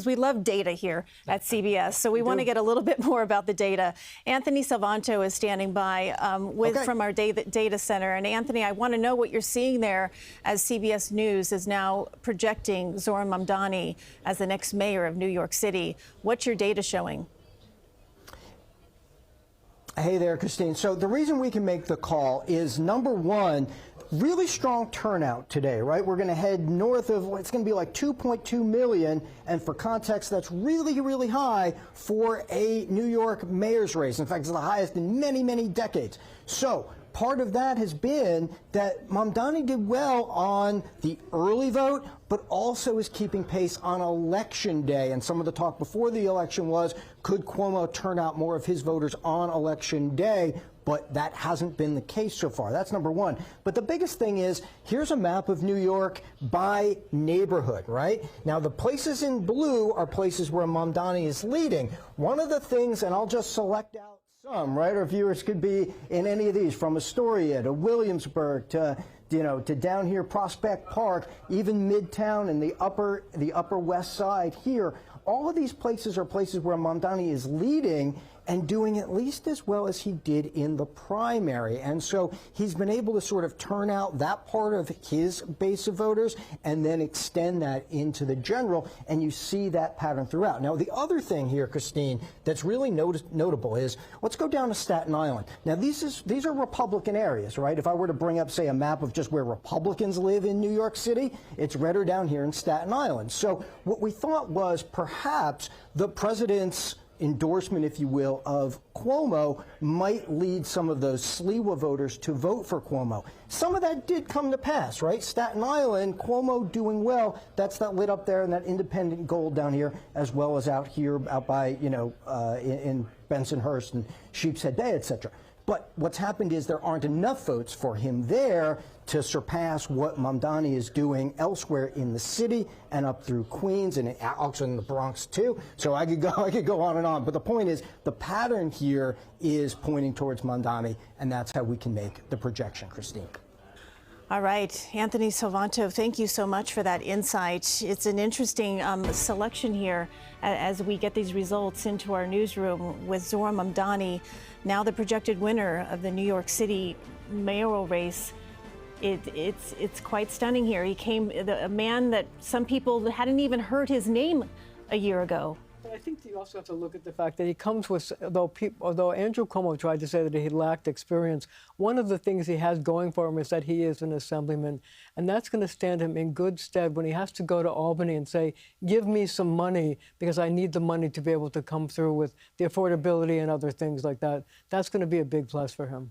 we love data here at CBS, so we want to get a little bit more about the data. Anthony Salvanto is standing by from our data center. And Anthony, I want to know what you're seeing there as CBS News is now projecting Zoran Mamdani as the next mayor of New York City. What's your data showing? Hey there, Christine. So the reason we can make the call is, number one, really strong turnout today, right? We're going to head north of, it's going to be like 2.2 million. And for context, that's really, really high for a New York mayor's race. In fact, it's the highest in many, many decades. So part of that has been that Mamdani did well on the early vote, but also is keeping pace on election day. And some of the talk before the election was, could Cuomo turn out more of his voters on election day? But that hasn't been the case so far. That's number one. But the biggest thing is, here's a map of New York by neighborhood, right? Now, the places in blue are places where Mamdani is leading. One of the things, and I'll just select out some, right? Our viewers could be in any of these, from Astoria to Williamsburg to, to down here Prospect Park, even Midtown and the upper West Side here. All of these places are places where Mamdani is leading and doing at least as well as he did in the primary. And so he's been able to sort of turn out that part of his base of voters and then extend that into the general, and you see that pattern throughout. Now, the other thing here, Christine, that's really notable is, let's go down to Staten Island. Now, these are Republican areas, right? If I were to bring up, say, a map of just where Republicans live in New York City, it's redder down here in Staten Island. So what we thought was perhaps the president's endorsement, if you will, of Cuomo might lead some of those Sliwa voters to vote for Cuomo. Some of that did come to pass, right? Staten Island, Cuomo doing well. That's that lit up there and that independent gold down here, as well as out here, out by, in Bensonhurst and Sheepshead Bay, etc. But what's happened is there aren't enough votes for him there to surpass what Mamdani is doing elsewhere in the city and up through Queens and also in the Bronx too. So I could go on and on. But the point is, the pattern here is pointing towards Mamdani, and that's how we can make the projection, Christine. All right, Anthony Salvanto, thank you so much for that insight. It's an interesting selection here as we get these results into our newsroom with Zoran Mamdani, now the projected winner of the New York City mayoral race. It's quite stunning here. He came, a man that some people hadn't even heard his name a year ago. I think you also have to look at the fact that he comes with, although Andrew Cuomo tried to say that he lacked experience, one of the things he has going for him is that he is an assemblyman, and that's going to stand him in good stead when he has to go to Albany and say, give me some money because I need the money to be able to come through with the affordability and other things like that. That's going to be a big plus for him.